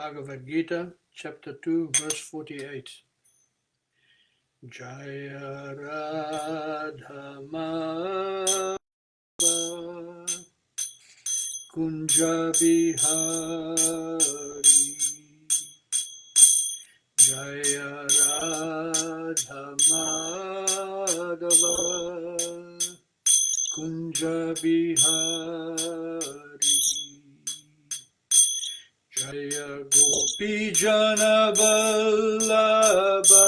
Bhagavad Gita, chapter 2, verse 48. Jaya Radha Madhava Kunja Bihari Jaya Radha Madhava Kunja Bihari Jaya Gopi Jana Vallabha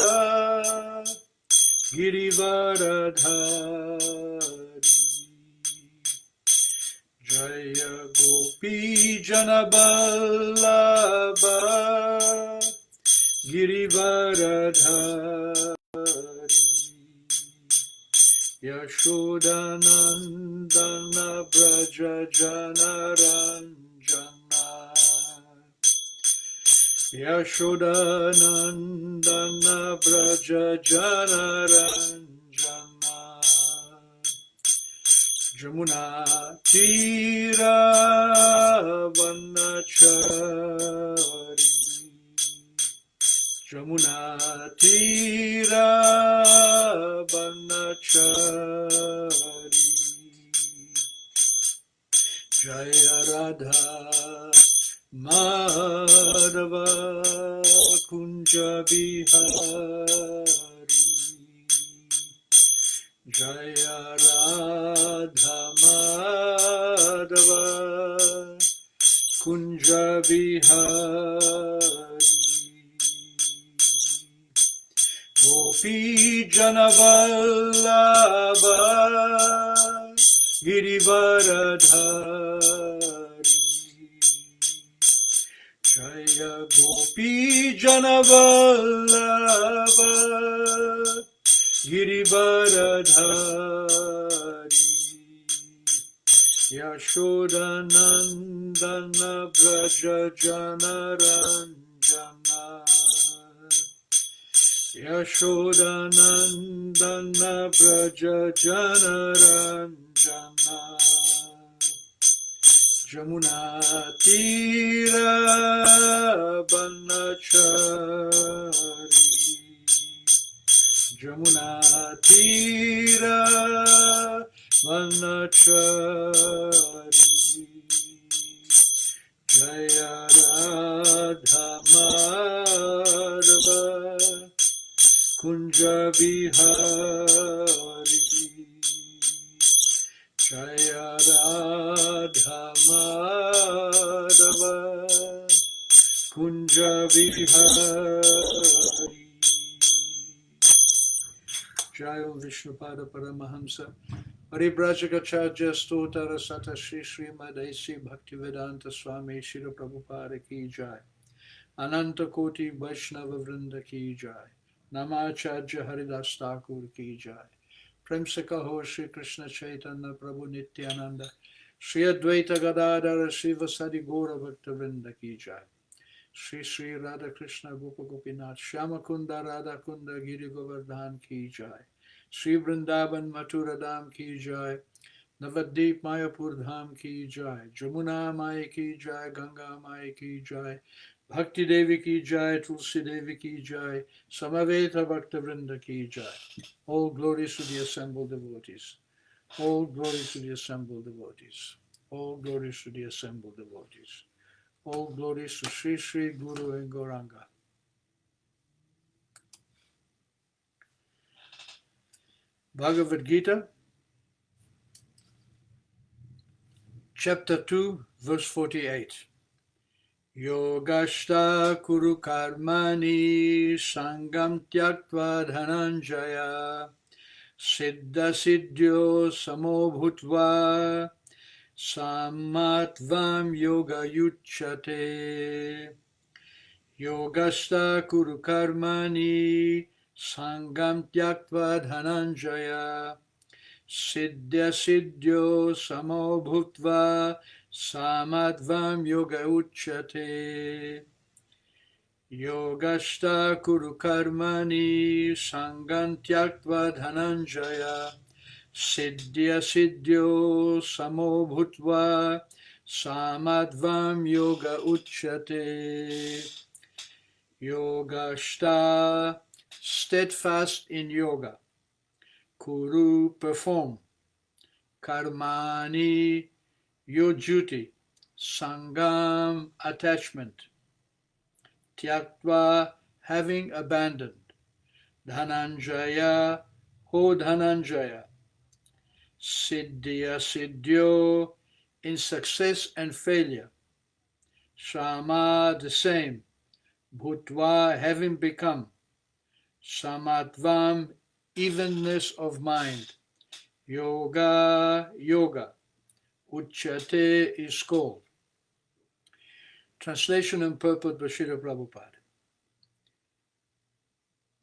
Girivaradhari Jaya Gopi Jana Vallabha Girivaradhari Yashodanandana Braja Janaranjana Yashodanandana Braja Janaranjana Jamuna Tira Vanachari Jamuna Tira Vanachari Jaya Radha Madhava Kunja Bihari Jaya Radha Madhava Kunja Bihari Gopi Jana Vallabha Girivaradhari Jaya Gopi Jana Vallabha Girivaradhari Yashodanandana Braja Janaranjana Yashodanandana Braja Janaranjana Jamuna Tira Vanachari Jamuna Tira Vanachari Jaya Radha Madhava Kunja Bihari Jaya Radha Madhava Kunja Bihari Jaya Vishnupada Paramahamsa Paribrajagacharya Stotara Sata Shri Srimadesi Bhaktivedanta Swami Shri Prabhupada Ki Jai Ananta Koti Vaishnava Vrinda Ki Jai Namacharya Haridas Thakur Ki Jai Prem se kaho Shri Krishna Chaitanya Prabhu Nityananda Shri Advaita Gadadhara Shiva Sadi Gora Bhakta Vrinda Ki Jai Shri Shri Radha Krishna Gopa Gopinath Shyama Kunda Radha Kunda Giri Govardhan Ki Jai Shri Vrindavan Mathura Dham Ki Jai Navadip Mayapur Dham Ki Jai Jamuna Mai Ki Jai Ganga Mai Ki Jai Bhakti Devi Ki Jai Tulsi Devi Ki Jai Samaveta Bhakta Vrinda Ki Jai. All glories to the assembled devotees. All glories to the assembled devotees. All glories to the assembled devotees. All glories to Sri Sri Guru and Gauranga. Bhagavad Gita, chapter 2, verse 48. Yogashta kuru karmani sangam tyaktva dhananjaya siddha siddhyo samo bhutva samatvam yoga yuchyate. Yogashta kuru karmani sangam tyaktva dhananjaya siddha siddhyo samo bhutva samadvam yoga uchyate. Yogashta kuru karmani sangam tyaktva dhananjaya siddhya siddhyo samo bhutva Samatvam yoga uchyate. Yogashta, steadfast in yoga. Kuru, perform. Karmani, your duty. Sangam, attachment. Tyaktva, having abandoned. Dhananjaya, ho Dhananjaya. Siddhya Siddhyo, in success and failure. Shama, the same. Bhutva, having become. Samatvam, evenness of mind. Yoga, yoga. Uchyate is called. Translation and purport by Srila Prabhupada.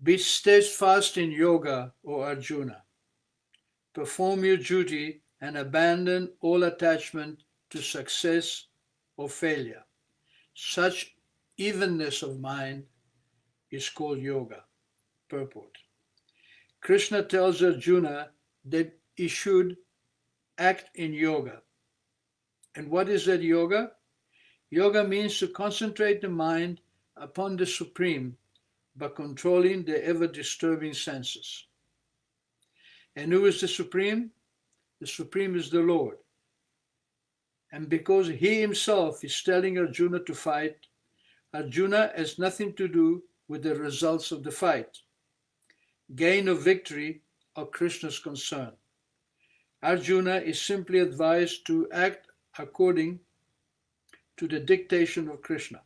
Be steadfast in yoga, O Arjuna. Perform your duty and abandon all attachment to success or failure. Such evenness of mind is called yoga. Purport. Krishna tells Arjuna that he should act in yoga. And what is that yoga? Yoga means to concentrate the mind upon the Supreme by controlling the ever-disturbing senses. And who is the Supreme? The Supreme is the Lord. And because he himself is telling Arjuna to fight, Arjuna has nothing to do with the results of the fight. Gain of victory are Krishna's concern. Arjuna is simply advised to act according to the dictation of Krishna.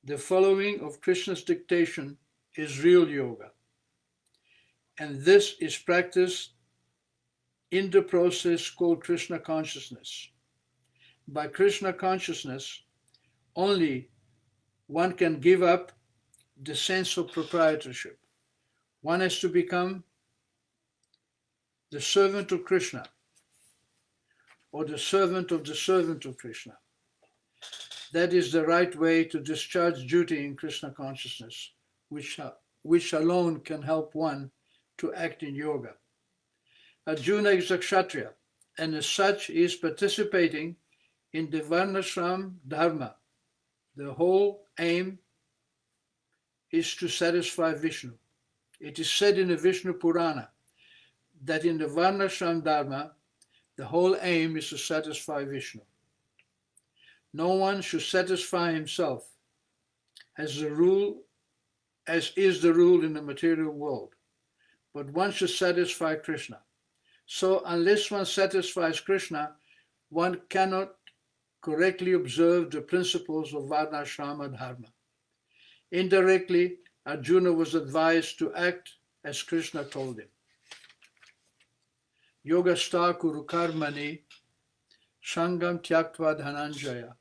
The following of Krishna's dictation is real yoga. And this is practiced in the process called Krishna consciousness. By Krishna consciousness, only one can give up the sense of proprietorship. One has to become the servant of Krishna, or the servant of Krishna. That is the right way to discharge duty in Krishna consciousness, which alone can help one to act in yoga. Arjuna is a Kshatriya, and as such he is participating in the Varnashram Dharma. The whole aim is to satisfy Vishnu. It is said in the Vishnu Purana that in the Varnashram Dharma, the whole aim is to satisfy Vishnu. No one should satisfy himself, as is the rule in the material world, but one should satisfy Krishna. So unless one satisfies Krishna, one cannot correctly observe the principles of Varnashrama Dharma. Indirectly, Arjuna was advised to act as Krishna told him. Yogastha kuru karmani sangam tyaktva dhananjaya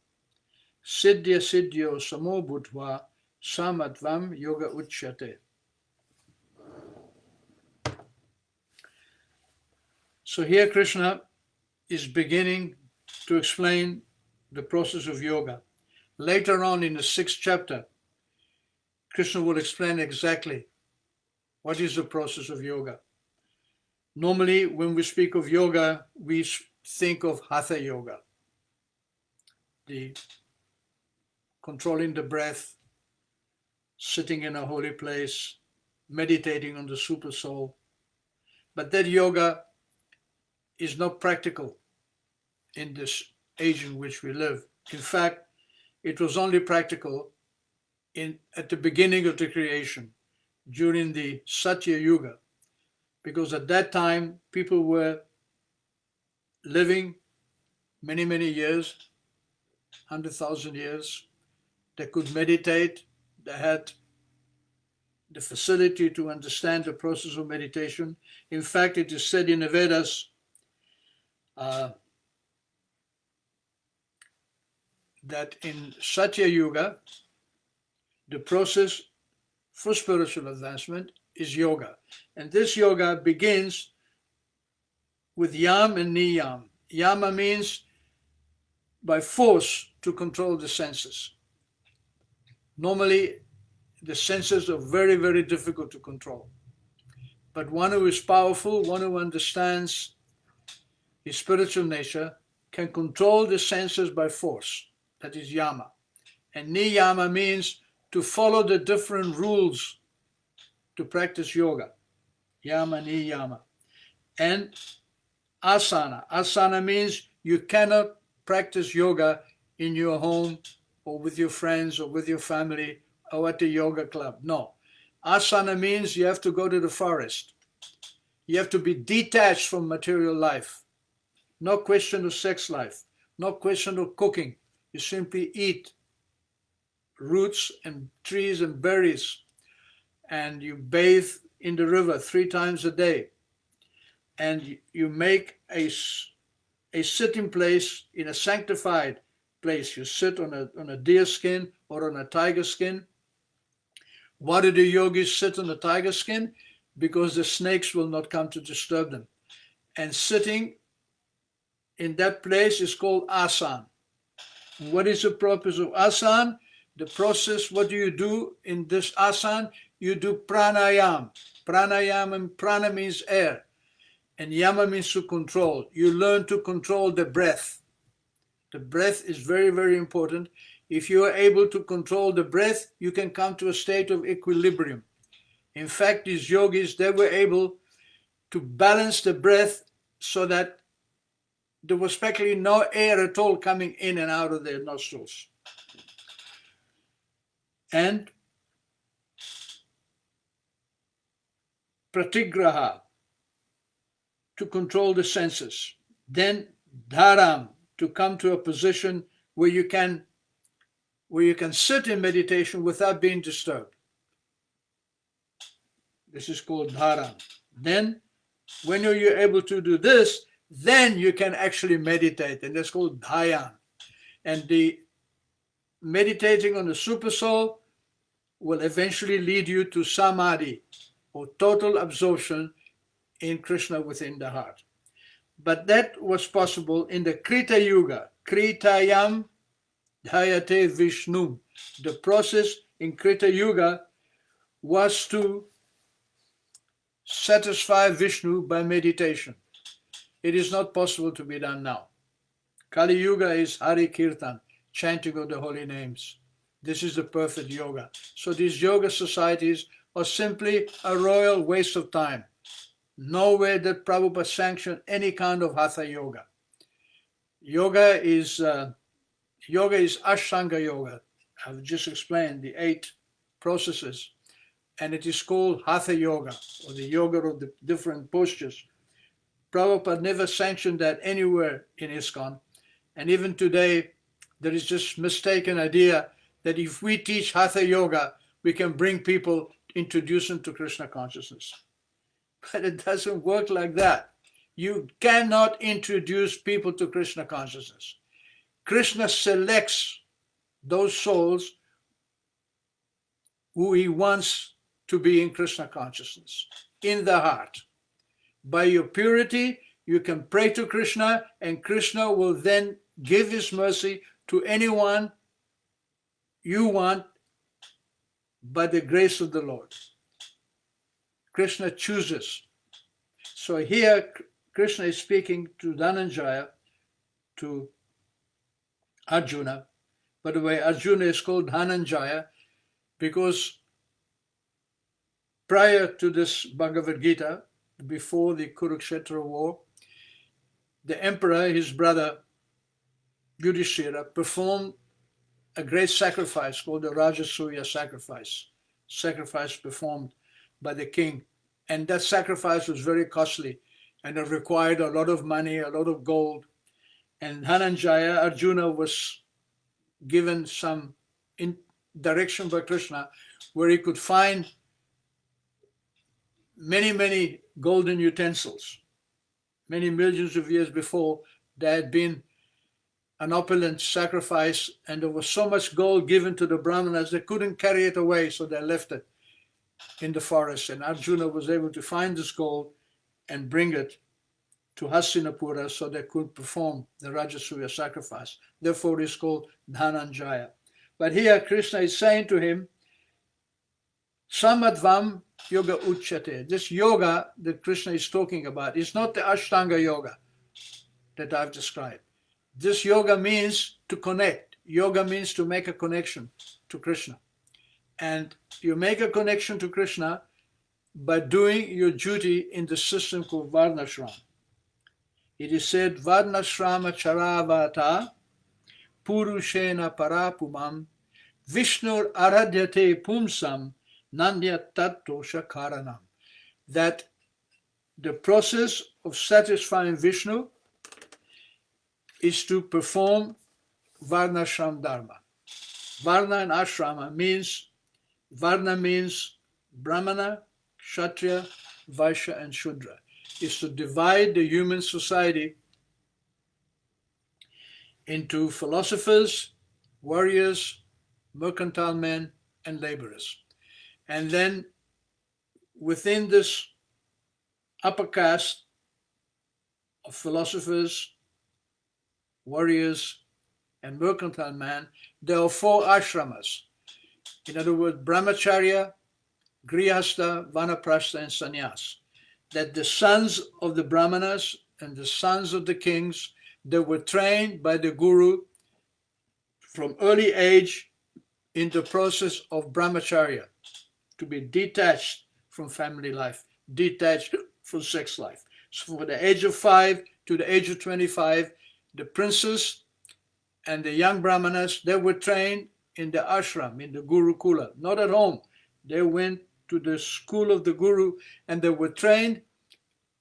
siddhya siddhyo samo bhutva samatvam yoga uchyate. So here Krishna is beginning to explain the process of yoga. Later on in the 6th chapter, Krishna will explain exactly what is the process of yoga. Normally, when we speak of yoga, we think of hatha yoga, the controlling the breath, sitting in a holy place, meditating on the super soul. But that yoga is not practical in this age in which we live. In fact, it was only practical at the beginning of the creation, during the Satya Yuga, because at that time people were living many, many years, 100,000 years. They could meditate. They had the facility to understand the process of meditation. In fact, it is said in the Vedas that in Satya Yuga, the process for spiritual advancement is yoga. And this yoga begins with yam and niyam. Yama means by force to control the senses. Normally, the senses are very, very difficult to control. But one who is powerful, one who understands his spiritual nature, can control the senses by force. That is yama. And niyama means to follow the different rules to practice yoga. Yama, niyama. And asana. Asana means you cannot practice yoga in your home or with your friends or with your family or at the yoga club. No. Asana means you have to go to the forest. You have to be detached from material life. No question of sex life. No question of cooking. You simply eat roots and trees and berries, and you bathe in the river 3 times a day, and you make a sitting place in a sanctified place. You sit on a deer skin or on a tiger skin. Why do the yogis sit on the tiger skin? Because the snakes will not come to disturb them. And sitting in that place is called asan. What is the purpose of asan? The process, what do you do in this asan? You do pranayam. Pranayam, and prana means air, and yama means to control. You learn to control the breath. The breath is very, very important. If you are able to control the breath, you can come to a state of equilibrium. In fact, these yogis, they were able to balance the breath so that there was practically no air at all coming in and out of their nostrils. And pratigraha, to control the senses. Then dharam, to come to a position where you can sit in meditation without being disturbed. This is called dharam. Then when you're able to do this, then you can actually meditate, and that's called dhyan. And the meditating on the super soul will eventually lead you to samadhi, or total absorption in Krishna within the heart. But that was possible in the Krita Yuga. Kritayam dhyate Vishnu. The process in Krita Yuga was to satisfy Vishnu by meditation. It is not possible to be done now. Kali Yuga is Hari Kirtan, chanting of the holy names. This is the perfect yoga. So these yoga societies are simply a royal waste of time. Nowhere did Prabhupada sanction any kind of hatha yoga. Yoga is Ashtanga yoga. I've just explained the 8 processes, and it is called hatha yoga, or the yoga of the different postures. Prabhupada never sanctioned that anywhere in ISKCON, and even today there is just mistaken idea that if we teach hatha yoga, we can bring people, introduce them to Krishna consciousness. But it doesn't work like that. You cannot introduce people to Krishna consciousness. Krishna selects those souls who he wants to be in Krishna consciousness, in the heart. By your purity, you can pray to Krishna, and Krishna will then give his mercy to anyone you want by the grace of the Lord. Krishna chooses. So here, Krishna is speaking to Dhananjaya, to Arjuna. By the way, Arjuna is called Dhananjaya because prior to this Bhagavad Gita, before the Kurukshetra war, the emperor, his brother Yudhishthira, performed a great sacrifice called the Rajasuya sacrifice performed by the king. And that sacrifice was very costly, and it required a lot of money, a lot of gold. And Dhananjaya, Arjuna, was given some direction by Krishna where he could find many, many golden utensils. Many millions of years before, there had been an opulent sacrifice, and there was so much gold given to the Brahmanas, they couldn't carry it away, so they left it in the forest. And Arjuna was able to find this gold and bring it to Hastinapura so they could perform the Rajasuya sacrifice. Therefore, it's called Dhananjaya. But here, Krishna is saying to him, Samadvam yoga uchyate. This yoga that Krishna is talking about is not the Ashtanga yoga that I've described. This yoga means to connect. Yoga means to make a connection to Krishna. And you make a connection to Krishna by doing your duty in the system called Varnashram. It is said, Varnashrama charavata purushena parapumam Vishnur aradhyate pumsam nandya tattosha karanam. That the process of satisfying Vishnu is to perform Varnashram Dharma. Varna and Ashrama means, Varna means Brahmana, Kshatriya, Vaishya and Shudra. Is to divide the human society into philosophers, warriors, mercantile men, and laborers. And then within this upper caste of philosophers, warriors, and mercantile men, there are 4 ashramas. In other words, brahmacharya, grihastha, vanaprastha, and sannyas. That the sons of the brahmanas and the sons of the kings, they were trained by the guru from early age in the process of brahmacharya, to be detached from family life, detached from sex life. So from the age of 5 to the age of 25, the princes and the young brahmanas, they were trained in the ashram, in the gurukula, not at home. They went to the school of the guru and they were trained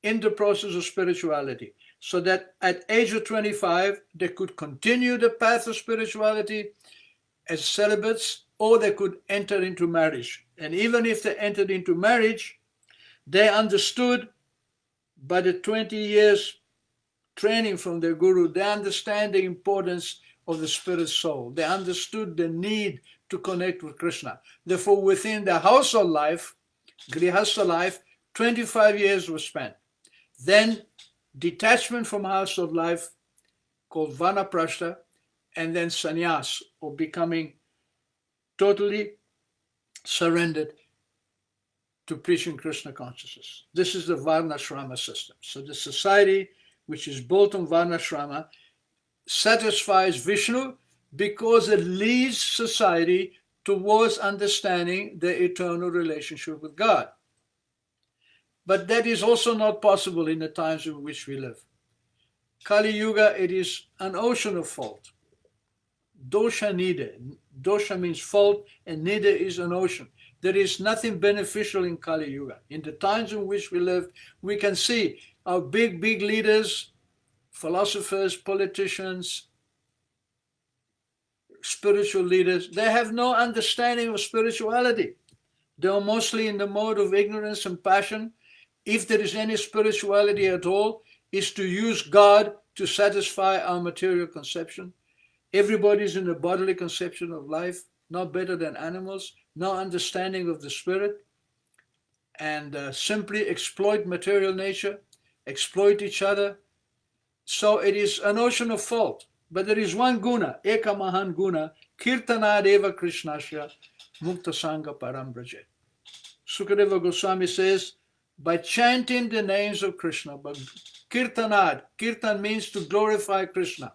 in the process of spirituality, so that at age of 25, they could continue the path of spirituality as celibates, or they could enter into marriage. And even if they entered into marriage, they understood by the 20 years training from their guru, they understand the importance of the spirit soul. They understood the need to connect with Krishna. Therefore, within the household life, grihastha life, 25 years was spent. Then detachment from household life, called vanaprastha, and then sannyas, or becoming totally surrendered to preaching Krishna consciousness. This is the Varnashrama system. So the society which is built on Varnashrama satisfies Vishnu because it leads society towards understanding the eternal relationship with God. But that is also not possible in the times in which we live. Kali Yuga, it is an ocean of fault. Dosha nida. Dosha means fault, and nida is an ocean. There is nothing beneficial in Kali Yuga. In the times in which we live, we can see our big leaders, philosophers, politicians, spiritual leaders, they have no understanding of spirituality. They are mostly in the mode of ignorance and passion. If there is any spirituality at all, is to use God to satisfy our material conception. Everybody's in the bodily conception of life, not better than animals, no understanding of the spirit, and simply exploit material nature, exploit each other. So it is an ocean of fault. But there is one guna, eka mahan guna, kirtana deva krishnasya mukta sangha param brajet. Sukadeva Goswami says, by chanting the names of Krishna, but kirtanad, kirtan means to glorify Krishna.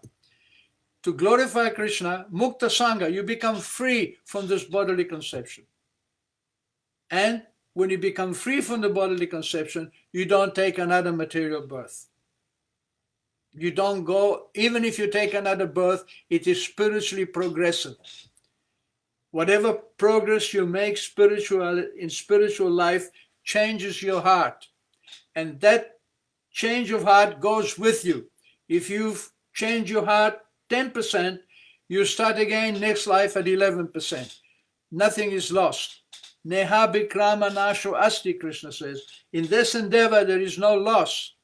To glorify Krishna, mukta sangha, you become free from this bodily conception. And when you become free from the bodily conception, you don't take another material birth. You don't go, even if you take another birth, it is spiritually progressive. Whatever progress you make in spiritual life changes your heart. And that change of heart goes with you. If you've changed your heart 10%, you start again next life at 11%. Nothing is lost. Neha bikrama nasho asti, Krishna says. In this endeavor, there is no loss.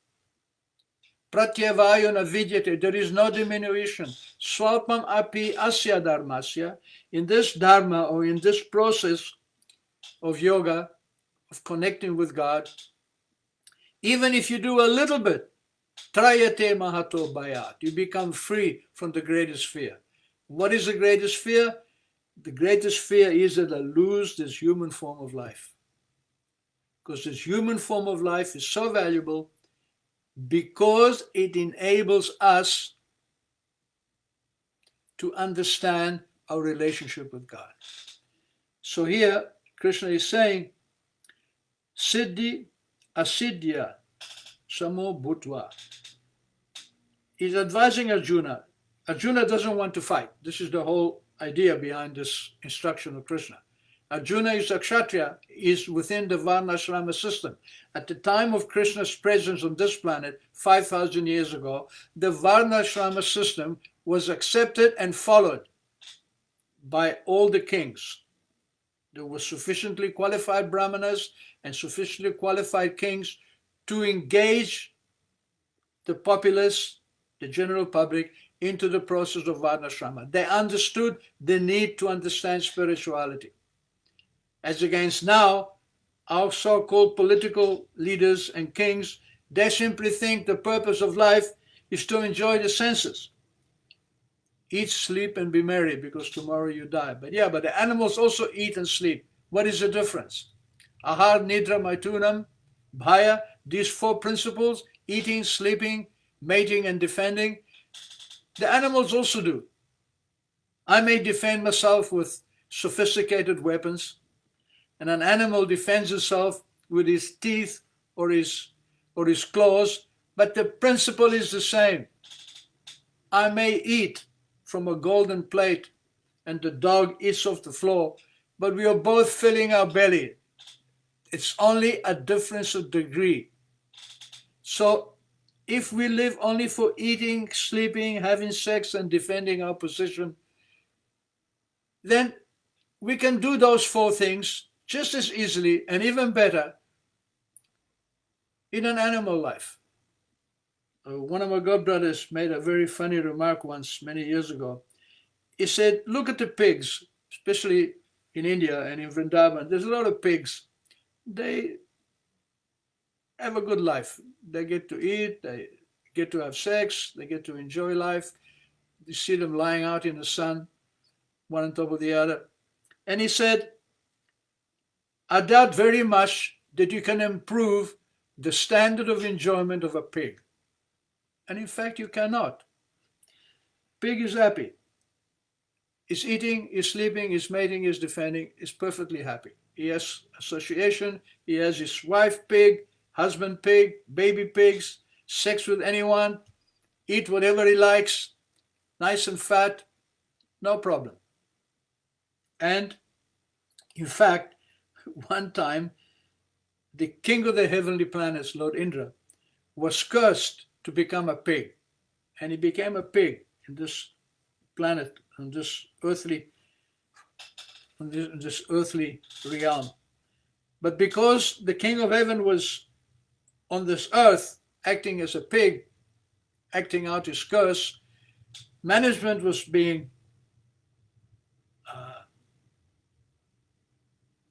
Pratyavayo na vidyate, there is no diminution. Swalpam api asya dharmasya, in this dharma or in this process of yoga, of connecting with God, even if you do a little bit, trayate mahato bayat, you become free from the greatest fear. What is the greatest fear? The greatest fear is that I lose this human form of life. Because this human form of life is so valuable, because it enables us to understand our relationship with God. So here, Krishna is saying, Siddhi Asiddhya Samo Bhutva. He's advising Arjuna. Arjuna doesn't want to fight. This is the whole idea behind this instruction of Krishna. Arjuna is a Kshatriya, is within the Varnashrama system. At the time of Krishna's presence on this planet, 5,000 years ago, the Varnashrama system was accepted and followed by all the kings. There were sufficiently qualified brahmanas and sufficiently qualified kings to engage the populace, the general public, into the process of Varnashrama. They understood the need to understand spirituality. As against now, our so-called political leaders and kings, they simply think the purpose of life is to enjoy the senses. Eat, sleep, and be merry, because tomorrow you die. But the animals also eat and sleep. What is the difference? Ahar, Nidra, Maitunam, Bhaya, these four principles, eating, sleeping, mating, and defending, the animals also do. I may defend myself with sophisticated weapons, and an animal defends itself with his teeth or his claws, but the principle is the same. I may eat from a golden plate and the dog eats off the floor, but we are both filling our belly. It's only a difference of degree. So if we live only for eating, sleeping, having sex, and defending our position, then we can do those four things just as easily and even better in an animal life. One of my godbrothers made a very funny remark once, many years ago. He said, look at the pigs, especially in India and in Vrindavan. There's a lot of pigs. They have a good life. They get to eat, they get to have sex, they get to enjoy life. You see them lying out in the sun, one on top of the other. And he said, I doubt very much that you can improve the standard of enjoyment of a pig. And in fact, you cannot. Pig is happy. Is eating, is sleeping, is mating, is defending, is perfectly happy. He has association, he has his wife pig, husband pig, baby pigs, sex with anyone, eat whatever he likes, nice and fat, no problem. And in fact, one time, the king of the heavenly planets, Lord Indra, was cursed to become a pig. And he became a pig in this planet, on this earthly realm. But because the king of heaven was on this earth acting as a pig, acting out his curse, management was being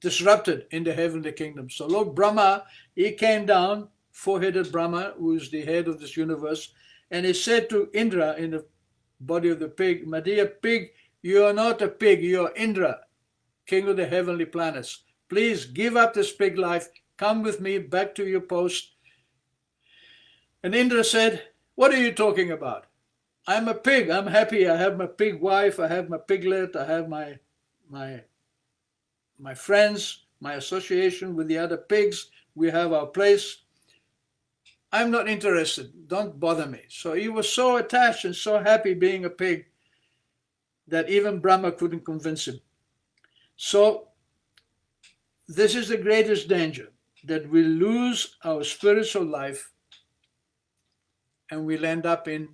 disrupted in the heavenly kingdom. So Lord Brahma, he came down, four-headed Brahma, who is the head of this universe, and he said to Indra in the body of the pig, my dear pig, you are not a pig, you are Indra, king of the heavenly planets. Please give up this pig life, come with me back to your post. And Indra said, what are you talking about? I'm a pig, I'm happy, I have my pig wife, I have my piglet, I have my friends, my association with the other pigs, we have our place. I'm not interested, don't bother me. So he was so attached and so happy being a pig that even Brahma couldn't convince him. So this is the greatest danger, that we lose our spiritual life and we'll end up in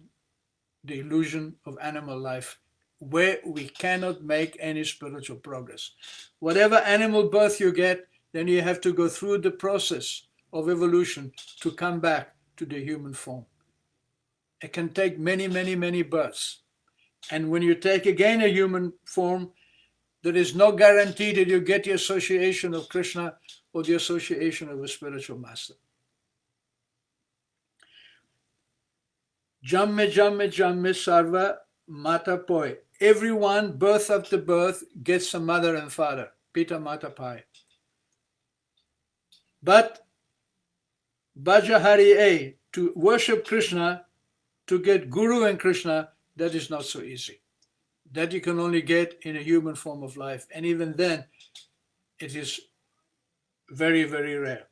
the illusion of animal life, where we cannot make any spiritual progress. Whatever animal birth you get, then you have to go through the process of evolution to come back to the human form. It can take many, many, many births. And when you take again a human form, there is no guarantee that you get the association of Krishna or the association of a spiritual master. Jamme, jamme, jamme, sarva, mata poi. Everyone, birth after birth, gets a mother and father. Pita, mata, pai. But Bhajahari, to worship Krishna, to get Guru and Krishna, that is not so easy. that you can only get in a human form of life. And even then, it is very, very rare.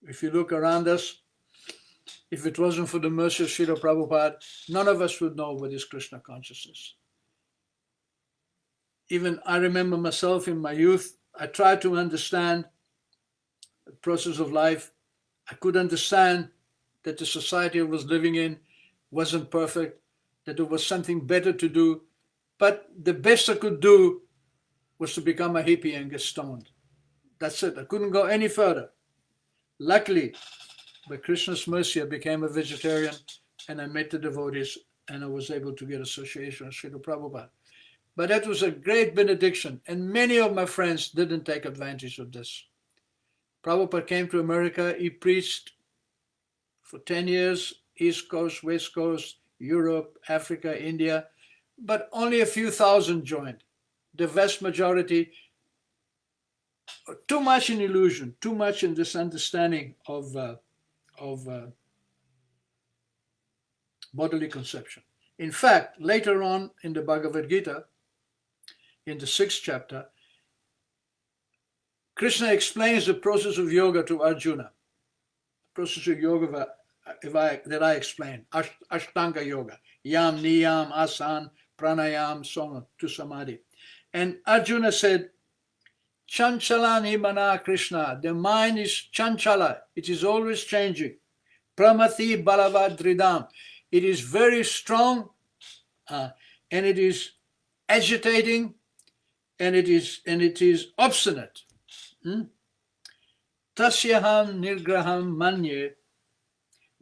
If you look around us, if it wasn't for the mercy of Srila Prabhupada, none of us would know what is Krishna consciousness. Even I remember myself in my youth, I tried to understand the process of life. I could understand that the society I was living in wasn't perfect, that there was something better to do. But the best I could do was to become a hippie and get stoned. That's it. I couldn't go any further. Luckily, by Krishna's mercy, I became a vegetarian and I met the devotees and I was able to get association with Srila Prabhupada. But that was a great benediction, and many of my friends didn't take advantage of this. Prabhupada came to America. He preached for 10 years, East Coast, West Coast, Europe, Africa, India, but only a few thousand joined. The vast majority, too much in illusion, too much in this understanding of bodily conception. In fact, later on in the Bhagavad Gita, in the 6th chapter, Krishna explains the process of yoga to Arjuna. The process of yoga that I explained, Ashtanga yoga, Yam, Niyam, Asan, Pranayam, so on, to Samadhi. And Arjuna said, Chanchalani mana Krishna, the mind is chanchala, it is always changing. Pramati balavadridam, it is very strong and it is agitating and it is obstinate. Tasyaham nirgraham manye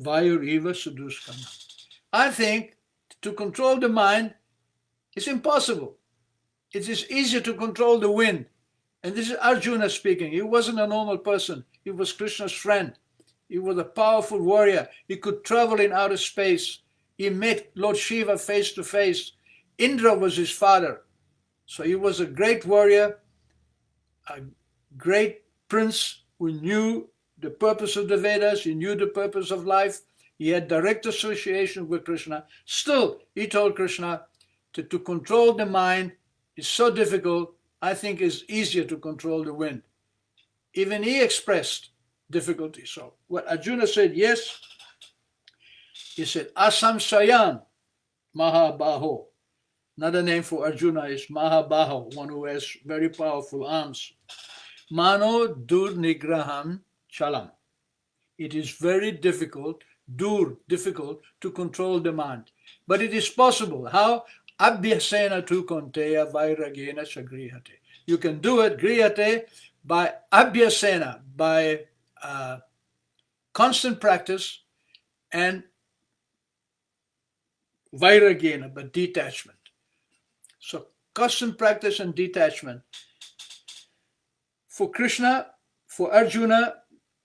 vayur eva suduskam. I think to control the mind is impossible. It is easier to control the wind. And this is Arjuna speaking. He wasn't a normal person. He was Krishna's friend. He was a powerful warrior. He could travel in outer space. He met Lord Shiva face to face. Indra was his father. So he was a great warrior, a great prince who knew the purpose of the Vedas. He knew the purpose of life. He had direct association with Krishna. Still, he told Krishna to control the mind is so difficult. I think it's easier to control the wind. Even he expressed difficulty. So what Arjuna said, yes, he said, Asam Sayan Mahabaho. Another name for Arjuna is Mahabaho, one who has very powerful arms. Mano dur nigraham chalam. It is very difficult, difficult to control the mind. But it is possible. How? Abhyasena tu konteya vairagena sagrihate. You can do it, grihate, by abhyasena, by constant practice, and vairagena, by detachment. So constant practice and detachment. For Krishna, for Arjuna,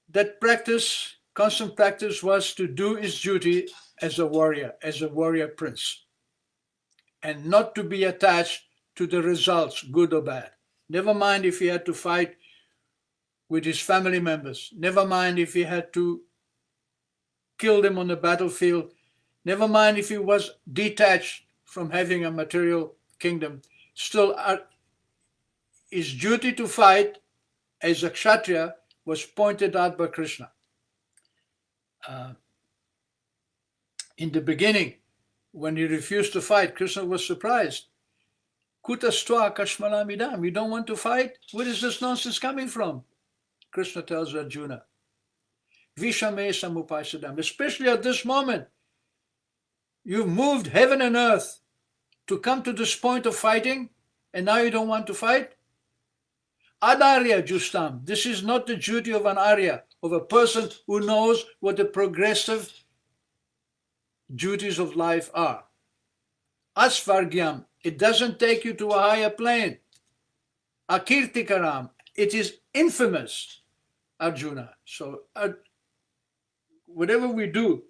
that practice, constant practice, was to do his duty as a warrior prince, and not to be attached to the results, good or bad. Never mind if he had to fight with his family members. Never mind if he had to kill them on the battlefield. Never mind if he was detached from having a material kingdom. Still, his duty to fight as a Kshatriya was pointed out by Krishna. In the beginning, when he refused to fight, Krishna was surprised. Kutastva kashmalamidam, you don't want to fight? Where is this nonsense coming from? Krishna tells Arjuna, Vishame samupaisadam, especially at this moment. You've moved heaven and earth to come to this point of fighting, and now you don't want to fight? Adarya justam, this is not the duty of an Arya, of a person who knows what the progressive duties of life are. Asvargyam, it doesn't take you to a higher plane. Akirtikaram, it is infamous, Arjuna. So whatever we do,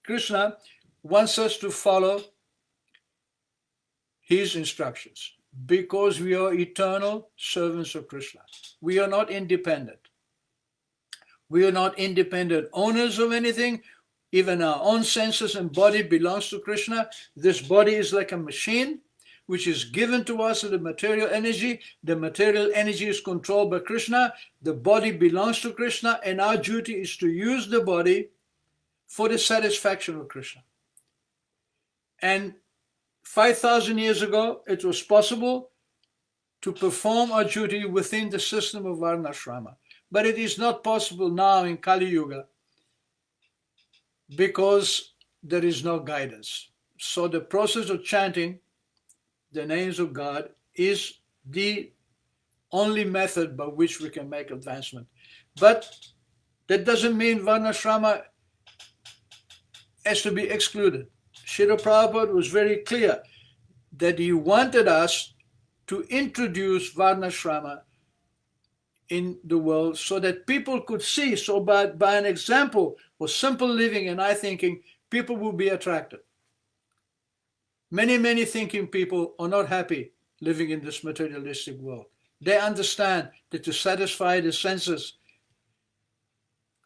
Krishna wants us to follow his instructions because we are eternal servants of Krishna. We are not independent. We are not independent owners of anything. Even our own senses and body belongs to Krishna. This body is like a machine which is given to us as the material energy. The material energy is controlled by Krishna. The body belongs to Krishna, and our duty is to use the body for the satisfaction of Krishna. And 5,000 years ago, it was possible to perform our duty within the system of Varnashrama. But it is not possible now in Kali Yuga because there is no guidance. So the process of chanting the names of God is the only method by which we can make advancement. But that doesn't mean Varnashrama has to be excluded. Srila Prabhupada was very clear that he wanted us to introduce Varnashrama in the world so that people could see. So by an example of simple living and high thinking, people will be attracted. Many thinking people are not happy living in this materialistic world. They understand that to satisfy the senses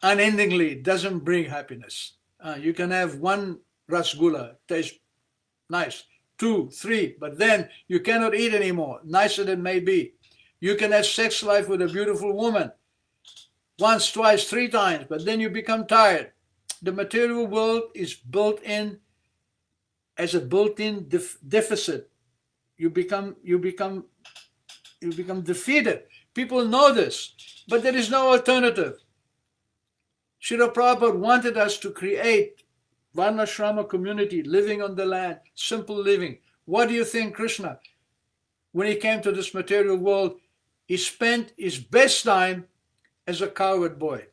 unendingly doesn't bring happiness. You can have one rasgulla, tastes nice, 2, 3, but then you cannot eat anymore, nicer than may be. You can have sex life with a beautiful woman, once, twice, 3 times, but then you become tired. The material world is built in as a built-in deficit. You become defeated. People know this, but there is no alternative. Srila Prabhupada wanted us to create Varnashrama community, living on the land, simple living. What do you think Krishna, when he came to this material world, he spent his best time as a cowherd boy,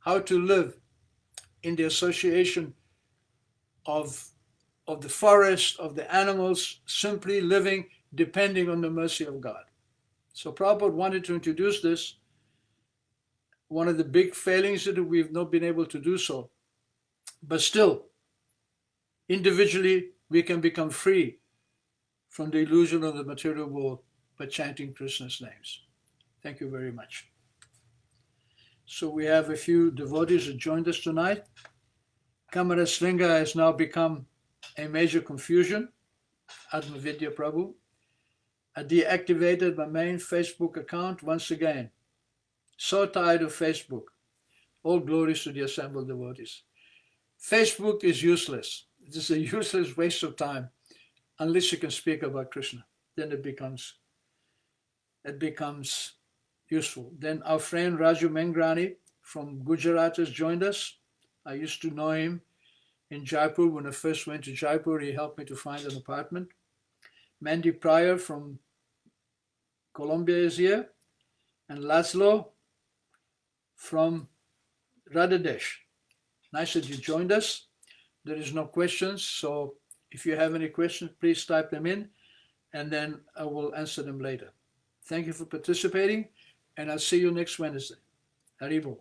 how to live in the association of the forest, of the animals, simply living, depending on the mercy of God. So Prabhupada wanted to introduce this. One of the big failings is that we've not been able to do so. But still, individually, we can become free from the illusion of the material world by chanting Krishna's names. Thank you very much. So we have a few devotees that joined us tonight. Kamara Slinga has now become a major confusion. Atmavidya Prabhu. I deactivated my main Facebook account once again. So tired of Facebook. All glories to the assembled devotees. Facebook is useless. It is a useless waste of time unless you can speak about Krishna. Then it becomes useful. Then our friend Raju Mengrani from Gujarat has joined us. I used to know him in Jaipur. When I first went to Jaipur, he helped me to find an apartment. Mandy Pryor from Colombia is here. And Laszlo from Radhadesh. Nice that you joined us. There is no questions, so if you have any questions, please type them in, and then I will answer them later. Thank you for participating, and I'll see you next Wednesday. Haribol.